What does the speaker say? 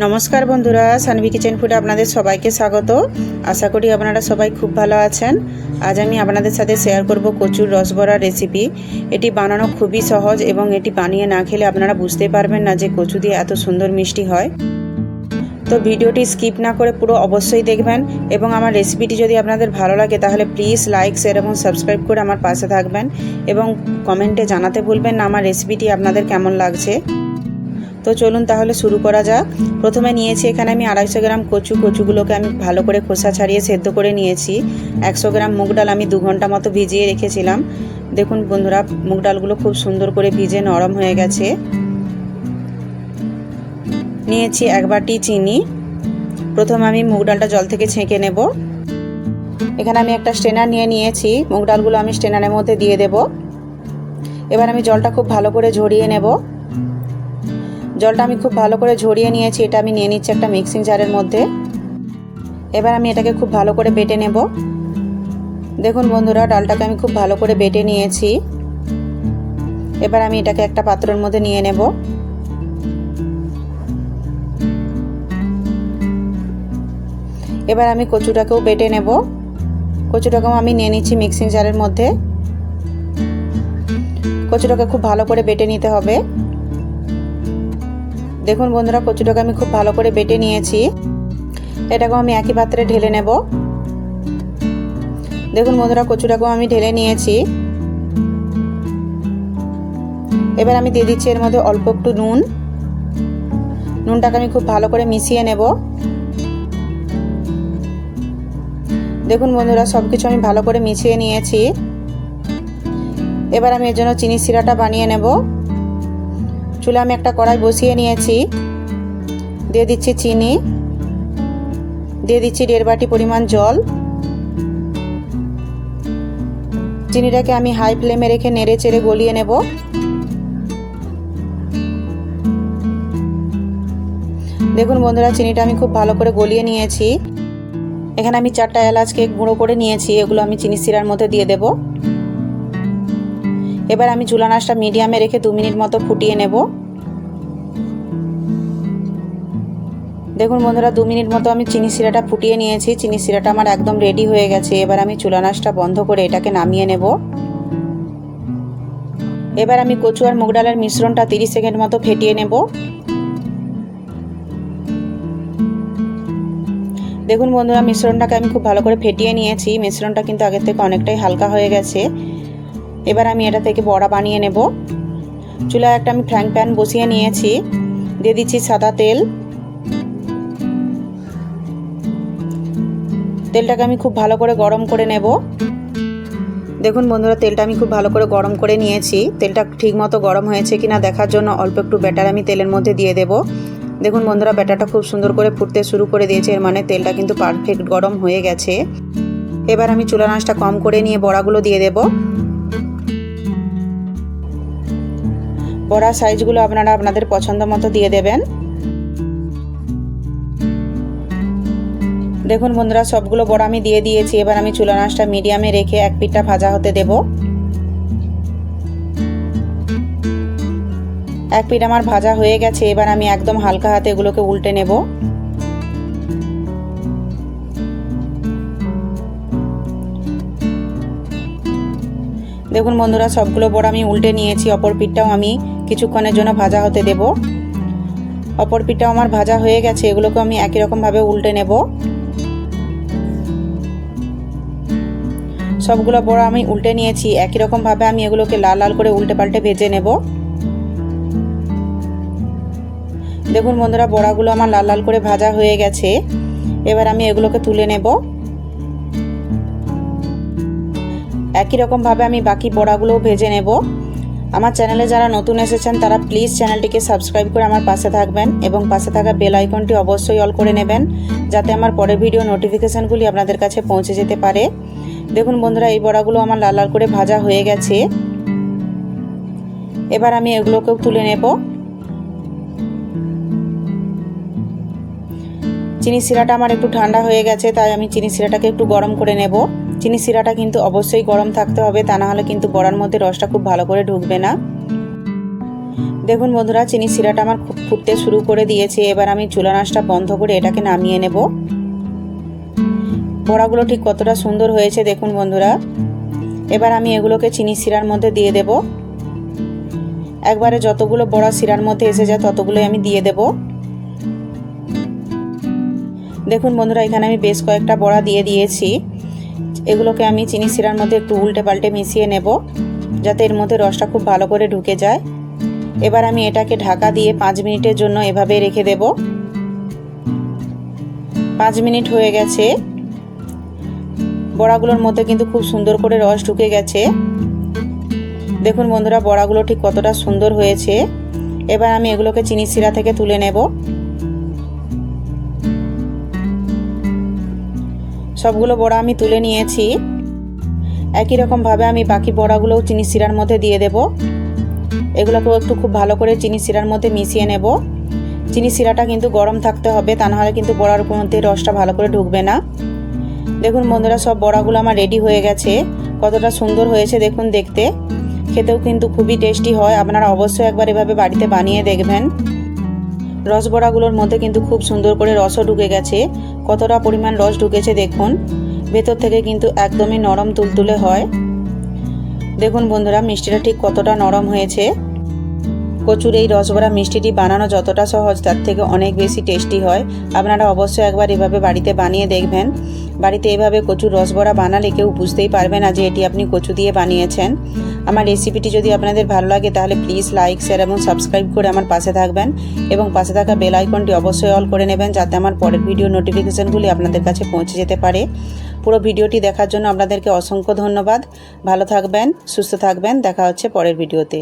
নমস্কার বন্ধুরা, সানভি কিচেন ফুডে আপনাদের সবাইকে স্বাগত। আশা করি আপনারা সবাই খুব ভালো আছেন। আজ আমি আপনাদের সাথে শেয়ার করব কচুর রসবড়ার রেসিপি। এটি বানানো খুবই সহজ এবং এটি বানিয়ে না খেলে আপনারা বুঝতেই পারবেন না যে কচু দিয়ে এত সুন্দর মিষ্টি হয়। তো ভিডিওটি স্কিপ না করে পুরো অবশ্যই দেখবেন এবং আমার রেসিপিটি যদি আপনাদের ভালো লাগে তাহলে প্লিজ লাইক, শেয়ার এবং সাবস্ক্রাইব করে আমার পাশে থাকবেন এবং কমেন্টে জানাতে ভুলবেন না আমার রেসিপিটি আপনাদের কেমন লাগছে। তো চলুন তাহলে শুরু করা যাক। প্রথমে নিয়েছি এখানে আমি 250 গ্রাম কচুগুলোকে আমি ভালো করে খোসা ছাড়িয়ে সেদ্ধ করে নিয়েছি। 100 গ্রাম মুগ ডাল আমি 2 ঘন্টা মতো ভিজিয়ে রেখেছিলাম। দেখুন বন্ধুরা, মুগ ডালগুলো খুব সুন্দর করে ভিজে নরম হয়ে গেছে। নিয়েছি 1 বাটি চিনি। প্রথমে আমি মুগ ডালটা জল থেকে ছেঁকে নেব। এখানে আমি একটা স্ট্রেনার নিয়ে নিয়েছি। মুগ ডালগুলো আমি স্ট্রেনারের মধ্যে দিয়ে দেব। এবার আমি জলটা খুব ভালো করে ঝরিয়ে নেব। জলটা আমি খুব ভালো করে ঝরিয়ে নিয়েছি। এটা আমি নিয়ে নিচ্ছি একটা মিক্সিং জারের মধ্যে। এবার আমি এটাকে খুব ভালো করে বেটে নেব। দেখুন বন্ধুরা, ডালটাকে আমি খুব ভালো করে বেটে নিয়েছি। এবার আমি এটাকে একটা পাত্রের মধ্যে নিয়ে নেব। এবার আমি কচুটাকেও বেটে নেব। কচুটাকেও আমি নিয়ে নিচ্ছি মিক্সিং জারের মধ্যে। কচুটাকে খুব ভালো করে বেটে নিতে হবে। দেখুন বন্ধুরা, কচুটাকে আমি খুব ভালো করে বেটে নিয়েছি। এটাকেও আমি একই পাত্রে ঢেলে নেব। দেখুন বন্ধুরা, কচুটাকেও আমি ঢেলে নিয়েছি। এবার আমি দিয়ে দিচ্ছি এর মধ্যে অল্প একটু নুন। নুনটাকে আমি খুব ভালো করে মিশিয়ে নেব। দেখুন বন্ধুরা, সব কিছু আমি ভালো করে মিশিয়ে নিয়েছি। এবার আমি এর জন্য চিনি সিরাটা বানিয়ে নেব। চুলে আমি একটা কড়াই বসিয়ে নিয়েছি। দিয়ে দিচ্ছি চিনি, দিয়ে দিচ্ছি 1.5 বাটি পরিমাণ জল। চিনিটাকে আমি হাই ফ্লেমে রেখে নেড়ে চেড়ে গলিয়ে নেব। দেখুন বন্ধুরা, চিনিটা আমি খুব ভালো করে গলিয়ে নিয়েছি। এখানে আমি 4টা এলাচকে গুঁড়ো করে নিয়েছি। এগুলো আমি চিনি সিরার মধ্যে দিয়ে দেব। এবার আমি চুলা আঁচটা মিডিয়ামে রেখে 2 মিনিট মতো ফুটিয়ে নেব। দেখুন বন্ধুরা, 2 মিনিট মতো আমি চিনি সিরাটা ফুটিয়ে নিয়েছি। চিনি সিরাটা আমার একদম রেডি হয়ে গেছে। এবার আমি চুলা আঁচটা বন্ধ করে এটাকে নামিয়ে নেব। এবার আমি কচু আর মুগ ডালের মিশ্রণটা 30 সেকেন্ড মতো ফেটিয়ে নেব। দেখুন বন্ধুরা, মিশ্রণটাকে আমি খুব ভালো করে ফেটিয়ে নিয়েছি। মিশ্রণটা কিন্তু আগের থেকে অনেকটাই হালকা হয়ে গেছে। এবার আমি এটা থেকে বড়া বানিয়ে নেব। চুলায় একটা আমি ফ্রাইং প্যান বসিয়ে নিয়েছি। দিয়ে দিচ্ছি সাদা তেল। তেলটাকে আমি খুব ভালো করে গরম করে নেব। দেখুন বন্ধুরা, তেলটা আমি খুব ভালো করে গরম করে নিয়েছি। তেলটা ঠিকমতো গরম হয়েছে কিনা দেখার জন্য অল্প একটু ব্যাটার আমি তেলের মধ্যে দিয়ে দেব। দেখুন বন্ধুরা, ব্যাটারটা খুব সুন্দর করে ফুটতে শুরু করে দিয়েছে। এর মানে তেলটা কিন্তু পারফেক্ট গরম হয়ে গেছে। এবার আমি চুলার আঁচটা কম করে নিয়ে বড়াগুলো দিয়ে দেব। বড়ার সাইজগুলো আপনারা আপনাদের পছন্দ মতো দিয়ে দেবেন। দেখুন বন্ধুরা, সবগুলো বড়া আমি দিয়ে দিয়েছি। এবার আমি চুলার আঁচটা মিডিয়ামে রেখে এক পিঠটা ভাজা হতে দেব। এক পিঠ আমার ভাজা হয়ে গেছে। এবার আমি একদম হালকা হাতে এগুলোকে উল্টে নেব। দেখুন বন্ধুরা, সবগুলো বড়া আমি উল্টে নিয়েছি। অপর পিঠটাও আমি কিছুক্ষণের জন্য ভাজা হতে দেব। অপর পিঠটাও আমার ভাজা হয়ে গেছে। এগুলোকে আমি একই রকমভাবে উল্টে নেব। সবগুলো বড়া আমি উল্টে নিয়েছি। একই রকমভাবে আমি এগুলোকে লাল লাল করে উল্টে পাল্টে ভেজে নেব। দেখুন বন্ধুরা, বড়াগুলো আমার লাল লাল করে ভাজা হয়ে গেছে। এবার আমি এগুলোকে তুলে নেব। একই রকমভাবে আমি বাকি বড়াগুলোও ভেজে নেব। আমার চ্যানেলে যারা নতুন এসেছেন তারা প্লিজ চ্যানেলটিকে সাবস্ক্রাইব করে আমার পাশে থাকবেন এবং পাশে থাকা বেল আইকনটি অবশ্যই অল করে নেবেন, যাতে আমার পরের ভিডিও নোটিফিকেশানগুলি আপনাদের কাছে পৌঁছে যেতে পারে। দেখুন বন্ধুরা, এই বড়াগুলো আমার লাল লাল করে ভাজা হয়ে গেছে। এবার আমি এগুলোকেও তুলে নেব। চিনি সিরাটা আমার একটু ঠান্ডা হয়ে গেছে, তাই আমি চিনি সিরাটাকে একটু গরম করে নেব। চিনি সিরাটা কিন্তু অবশ্যই গরম থাকতে হবে, তা না হলে কিন্তু বড়ার মধ্যে রসটা খুব ভালো করে ঢুকবে না। দেখুন বন্ধুরা, চিনি শিরাটা আমার খুব ফুটতে শুরু করে দিয়েছে। এবার আমি চুলা আঁচটা বন্ধ করে এটাকে নামিয়ে নেব। বড়াগুলো ঠিক কতটা সুন্দর হয়েছে দেখুন বন্ধুরা। এবার আমি এগুলোকে চিনি শিরার মধ্যে দিয়ে দেব। একবারে যতগুলো বড়া শিরার মধ্যে এসে যায় ততগুলোই আমি দিয়ে দেব। দেখুন বন্ধুরা, এখানে আমি বেশ কয়েকটা বড়া দিয়ে দিয়েছি। এগুলোকে আমি চিনি শিরার মধ্যে একটু উল্টে পাল্টে মিশিয়ে নেব, যাতে এর মধ্যে রসটা খুব ভালো করে ঢুকে যায়। এবার আমি এটাকে ঢাকা দিয়ে 5 মিনিটের জন্য এভাবে রেখে দেব। 5 মিনিট হয়ে গেছে। বড়াগুলোর মধ্যে কিন্তু খুব সুন্দর করে রস ঢুকে গেছে। দেখুন বন্ধুরা, বড়াগুলো ঠিক কতটা সুন্দর হয়েছে। এবার আমি এগুলোকে চিনি শিরা থেকে তুলে নেব। সবগুলো বড়া আমি তুলে নিয়েছি। একই রকমভাবে আমি বাকি বড়াগুলোও চিনি শিরার মধ্যে দিয়ে দেব। এগুলোকেও একটু খুব ভালো করে চিনি শিরার মধ্যে মিশিয়ে নেব। চিনি শিরাটা কিন্তু গরম থাকতে হবে, তা নাহলে কিন্তু বড়ার মধ্যে রসটা ভালো করে ঢুকবে না। দেখুন বন্ধুরা, সব বড়াগুলো আমার রেডি হয়ে গেছে। কতটা সুন্দর হয়েছে দেখুন দেখতে। খেতেও কিন্তু খুবই টেস্টি হয়। আপনারা অবশ্যই একবার এভাবে বাড়িতে বানিয়ে দেখবেন। রস বড়াগুলোর মধ্যে কিন্তু খুব সুন্দর করে রসও ঢুকে গেছে। কতটা পরিমাণ রস ঢুকেছে দেখুন। ভেতর থেকে কিন্তু একদমই নরম তুলতুলে হয়। দেখুন বন্ধুরা, মিষ্টিটা ঠিক কতটা নরম হয়েছে। কচুর এই রসবড়া মিষ্টিটি বানানো যতটা সহজ তার থেকে অনেক বেশি টেস্টি হয়। আপনারা অবশ্যই একবার এভাবে বাড়িতে বানিয়ে দেখবেন। বাড়িতে এভাবে কচুর রসবড়া বানালে কেউ বুঝতেই পারবে না যে এটি আপনি কচু দিয়ে বানিয়েছেন। আমার রেসিপিটি যদি আপনাদের ভালো লাগে তাহলে প্লিজ লাইক, শেয়ার এবং সাবস্ক্রাইব করে আমার পাশে থাকবেন এবং পাশে থাকা বেল আইকনটি অবশ্যই অল করে নেবেন, যাতে আমার পরের ভিডিও নোটিফিকেশনগুলি আপনাদের কাছে পৌঁছে যেতে পারে। পুরো ভিডিওটি দেখার জন্য আপনাদেরকে অসংখ্য ধন্যবাদ। ভালো থাকবেন, সুস্থ থাকবেন। দেখা হচ্ছে পরের ভিডিওতে।